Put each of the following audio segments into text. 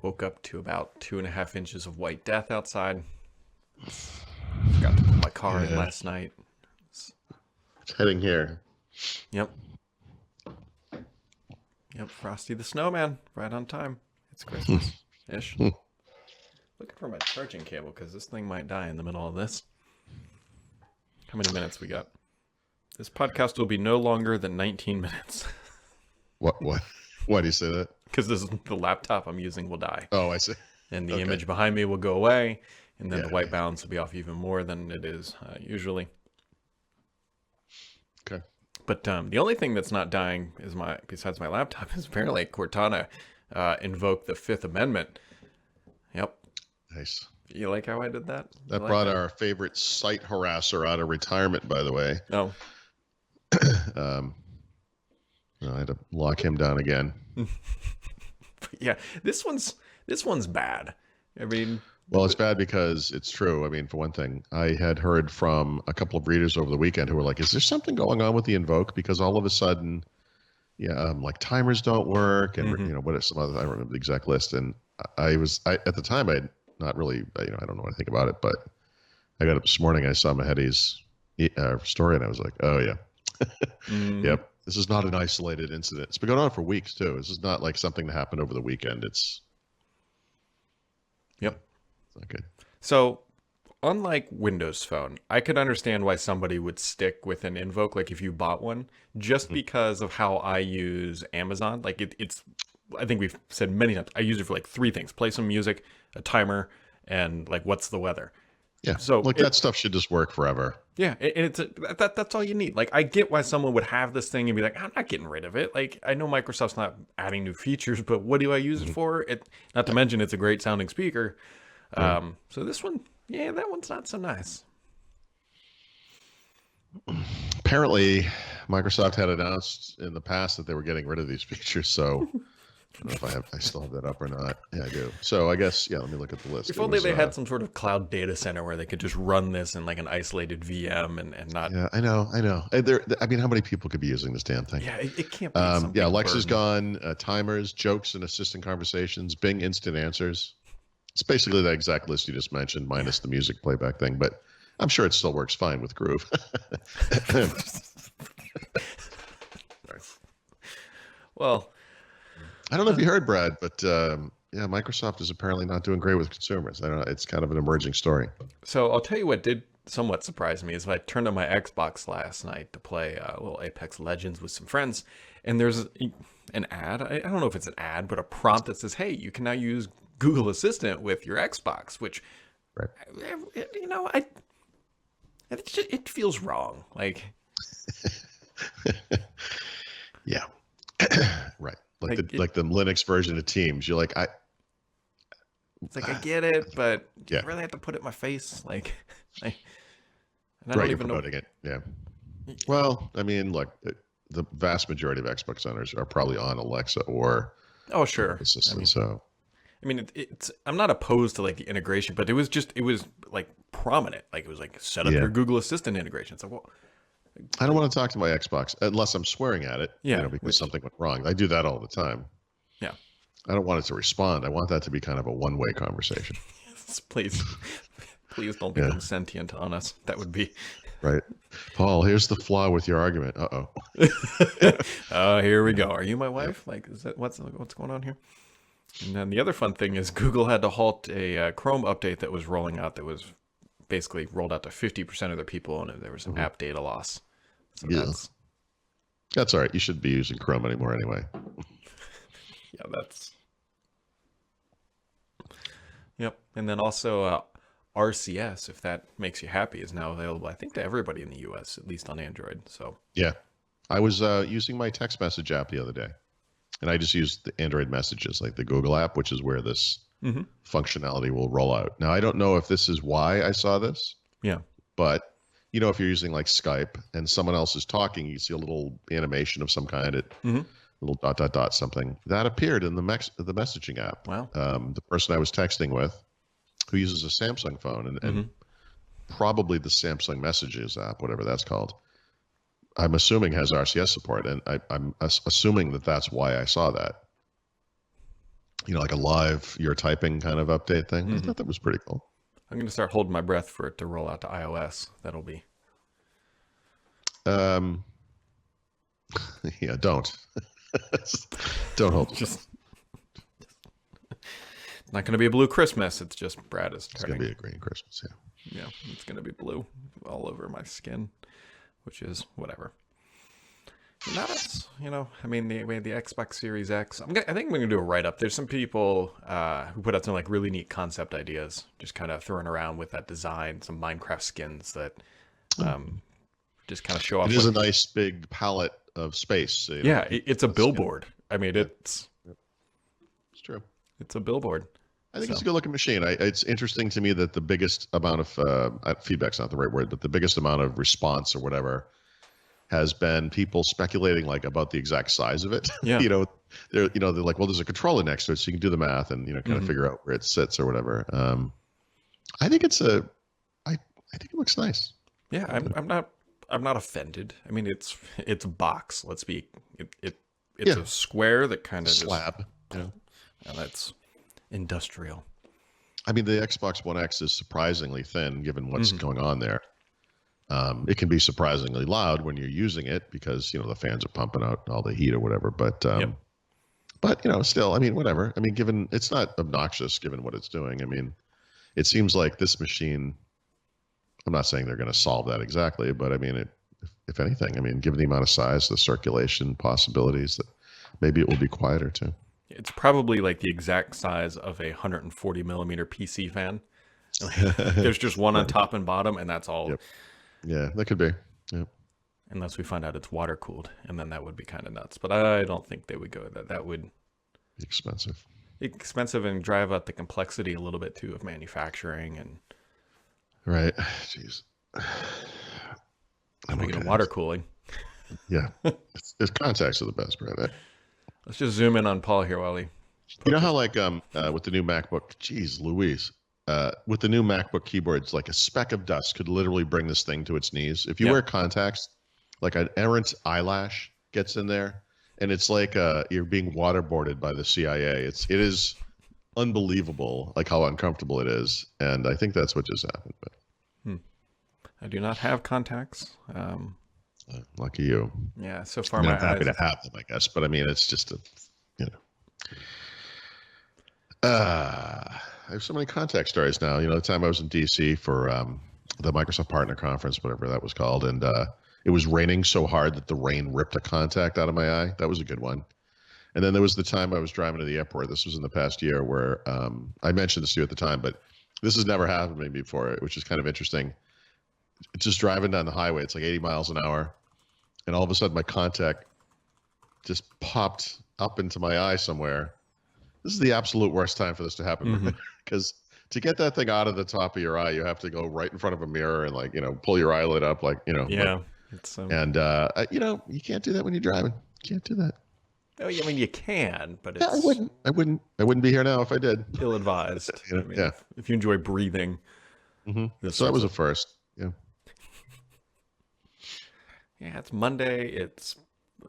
Woke up to about 2.5 inches of white death outside. Forgot to put my car in Yeah, last night. it's heading here. Yep. Yep. Frosty the Snowman. Right on time. It's Christmas-ish. Looking for my charging cable because this thing might die in the middle of this. How many minutes we got? This podcast will be no longer than 19 minutes. What? Why do you say that? Because the laptop I'm using will die. Oh, I see. And the Okay. image behind me will go away. And then Yeah. the white balance will be off even more than it is usually. Okay. But the only thing that's not dying besides my laptop is apparently Cortana invoked the Fifth Amendment. Yep. Nice. You like how I did that? That You like brought our favorite site harasser out of retirement, by the way. Oh, I had to lock him down again. yeah. This one's bad. I mean, Well, it's bad because it's true. I mean, for one thing, I had heard from a couple of readers over the weekend who were like, "Is there something going on with the Invoke?" Because all of a sudden, like timers don't work, and what are some other? I don't remember the exact list. And I at the time I had not really, I don't know anything about it, but I got up this morning, I saw Mehedi's story, and I was like, "Oh yeah, yep." This is not an isolated incident. It's been going on for weeks too. This is not like something that happened over the weekend. It's yep. not good. So, unlike Windows Phone, I could understand why somebody would stick with an Invoke, like if you bought one, just because of how I use Amazon. Like it's, I think we've said many times, I use it for like three things: play some music, a timer, and like what's the weather. Yeah. So like that stuff should just work forever. Yeah, and that's all you need. Like, I get why someone would have this thing and be like, I'm not getting rid of it. Like, I know Microsoft's not adding new features, but what do I use it for? Not to mention it's a great sounding speaker. So this one, yeah, that one's not so nice. Apparently, Microsoft had announced in the past that they were getting rid of these features. So I don't know if I still have that up or not. Yeah, I do. So I guess, let me look at the list. If only they had some sort of cloud data center where they could just run this in like an isolated VM and not. Yeah, I know. I mean, how many people could be using this damn thing? Yeah, it can't be. Some big Alexa's burden. gone. Timers, jokes, and assistant conversations. Bing Instant Answers. It's basically the exact list you just mentioned, minus the music playback thing. But I'm sure it still works fine with Groove. Well, I don't know if you heard, Brad, but Microsoft is apparently not doing great with consumers. I don't know. It's kind of an emerging story. so I'll tell you what did somewhat surprise me is I turned on my Xbox last night to play a little Apex Legends with some friends, and there's an ad. I don't know if it's an ad, but a prompt that says, "Hey, you can now use Google Assistant with your Xbox," which, Right. it feels wrong. Like, Yeah. Right. Like Like, the Linux version of Teams. You're like, it's like I get it, but do Yeah. you really have to put it in my face? Like, and I right, don't you're even know. promoting it. Yeah. Well, I mean, look, the vast majority of Xbox owners are probably on Alexa or Oh, sure. Assistant. So I mean, it's. I'm not opposed to like the integration, but it was like prominent. Like it was like set up Yeah. your Google Assistant integration. It's like, well, I don't want to talk to my Xbox unless I'm swearing at it. Yeah, because something went wrong. I do that all the time. yeah. I don't want it to respond. I want that to be kind of a one-way conversation. Please, please don't become sentient on us. That would be. Right. Paul, here's the flaw with your argument. Uh-oh. Oh, here we go. Are you my wife? Like, is that what's going on here? And then the other fun thing is Google had to halt a Chrome update that was rolling out that was basically rolled out to 50% of their people, and there was some app data loss. So Yeah. That's all right. You shouldn't be using Chrome anymore anyway. that's. Yep. And then also RCS, if that makes you happy, is now available, I think, to everybody in the US, at least on Android. So Yeah. I was using my text message app the other day, and I just used the Android messages, like the Google app, which is where this functionality will roll out. Now, I don't know if this is why I saw this, yeah. but if you're using like Skype and someone else is talking, you see a little animation of some kind, little ... something that appeared in the messaging app. Wow. The person I was texting with, who uses a Samsung phone and probably the Samsung Messages app, whatever that's called, I'm assuming has RCS support, and I'm assuming that that's why I saw that. like a live you're typing kind of update thing. I Hmm. thought that was pretty cool. I'm gonna start holding my breath for it to roll out to iOS. That'll be Um, yeah, don't. Don't hold your breath. just it's not gonna be a blue Christmas. It's just Brad is It's gonna starting. be a green Christmas. Yeah. Yeah, it's gonna be blue all over my skin, which is whatever. That's I mean the Xbox Series X. I think I'm gonna do a write up. There's some people who put out some like really neat concept ideas, just kind of throwing around with that design, some Minecraft skins that um, just kind of show off. It is a nice big palette of space. So, Yeah, it's a that's good. billboard. I mean, Yeah. It's true. it's a billboard. I think So it's a good looking machine. It's interesting to me that the biggest amount of feedback's not the right word, but the biggest amount of response or whatever has been people speculating like about the exact size of it. yeah, They're like, well, there's a controller next to it, so you can do the math and kind of Mhm. figure out where it sits or whatever. I think I think it looks nice. Yeah. I'm not offended. I mean, it's a box. Let's be it's Yeah, a square that kind of just slab. Yeah. and that's industrial. I mean, the Xbox One X is surprisingly thin given what's Mhm. going on there. It can be surprisingly loud when you're using it because the fans are pumping out all the heat or whatever. Yep. But still, I mean, whatever. I mean, given it's not obnoxious given what it's doing. I mean, it seems like this machine. I'm not saying they're going to solve that exactly, but I mean, if anything, I mean, given the amount of size, the circulation possibilities, that maybe it will be quieter too. It's probably like the exact size of a 140 millimeter PC fan. There's just one on top and bottom, and that's all. Yep. Yeah, that could be. Yeah. Unless we find out it's water cooled, and then that would be kind of nuts. But I don't think they would go with that. That would Expensive. be expensive and drive up the complexity a little bit too of manufacturing and Right. Jeez. I'm speaking of okay. water cooling. Yeah. It's contacts are the best, right? Let's just zoom in on Paul here while he. You know how like with the new MacBook, geez, Louise, with the new MacBook keyboards, like a speck of dust could literally bring this thing to its knees. If you Yeah. wear contacts, like an errant eyelash gets in there, and it's like you're being waterboarded by the CIA. It is unbelievable, like how uncomfortable it is, and I think that's what just happened. But I do not have contacts. lucky you. Yeah, so I far mean, my I'm happy eyes. to have them, I guess. But I mean, it's just you know. I have so many contact stories now. The time I was in DC for the Microsoft Partner Conference, whatever that was called, and it was raining so hard that the rain ripped a contact out of my eye. That was a good one. And then there was the time I was driving to the airport. This was in the past year where I mentioned this to you at the time, but this has never happened to me before, which is kind of interesting. Just driving down the highway, it's like 80 miles an hour, and all of a sudden my contact just popped up into my eye somewhere. This is the absolute worst time for this to happen because to get that thing out of the top of your eye, you have to go right in front of a mirror and pull your eyelid up Yeah, it's and you can't do that when you're driving. You can't do that. I mean you can, but Yeah, it's I wouldn't be here now if I did. ill-advised. I mean, Yeah. if you enjoy breathing, So that was a first. Yeah. yeah, it's Monday. It's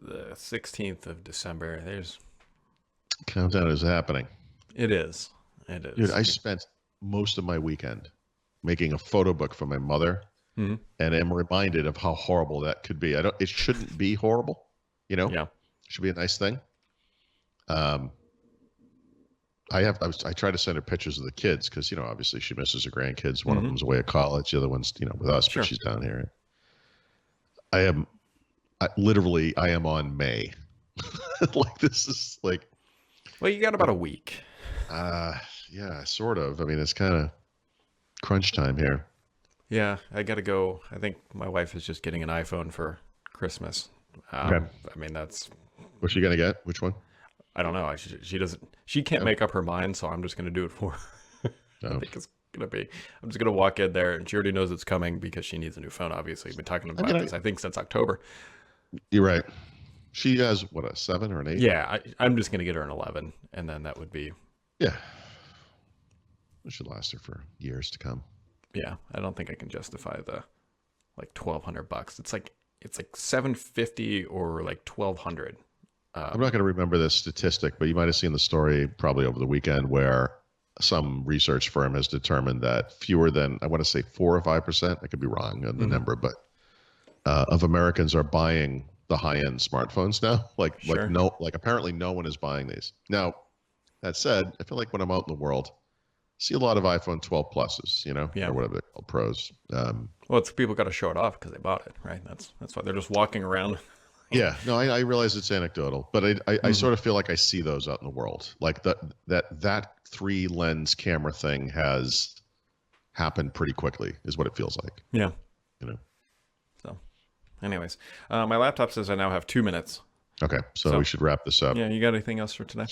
the 16th of December. Countdown is happening. It is. It is. Dude, I spent most of my weekend making a photo book for my mother Mhm. and am reminded of how horrible that could be. It shouldn't be horrible, Yeah. It should be a nice thing. I try to send her pictures of the kids because, obviously she misses her grandkids. One of them's away at college. The other one's, with us, Sure. but she's down here. I am on May. Like this is like, Well, you got about a week. yeah, sort of. I mean, it's kind of crunch time here. Yeah, I got to go. I think my wife is just getting an iPhone for Christmas. Okay. I mean, that's, What's she gonna get? Which one? I don't know. She doesn't, she can't make up her mind, so I'm just going to do it for her. I Oh. think it's going to be, I'm just going to walk in there and she already knows it's coming because she needs a new phone, obviously. We've been talking about mean, this, I think, since October. You're right. She has what, a 7 or an 8? Yeah, I'm just going to get her an 11, and then that would be, Yeah. It should last her for years to come. yeah, I don't think I can justify the like $1,200. It's like $750 or like $1,200. I'm not going to remember this statistic, but you might have seen the story probably over the weekend where some research firm has determined that fewer than, I want to say 4 or 5%, I could be wrong on the number, but of Americans are buying the high-end smartphones now. Sure. Like apparently no one is buying these. Now, that said, I feel like when I'm out in the world, I see a lot of iPhone 12 pluses, Yeah. or whatever they're called, pros. Well, it's people got to show it off because they bought it, right? That's why they're just walking around. Yeah, no, I realize it's anecdotal, but I sort of feel like I see those out in the world. Like that 3 lens camera thing has happened pretty quickly, is what it feels like. Yeah. You know. So, anyways, my laptop says I now have 2 minutes. Okay, so we should wrap this up. Yeah, you got anything else for today?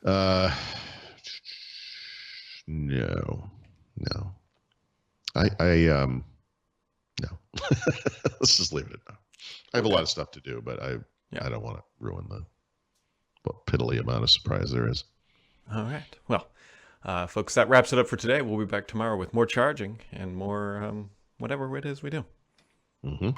No. I no. Let's just leave it at that. I have a lot of stuff to do, but I don't want to ruin the piddly amount of surprise there is. All right. Well, folks, that wraps it up for today. We'll be back tomorrow with more charging and more whatever it is we do. Mm-hmm.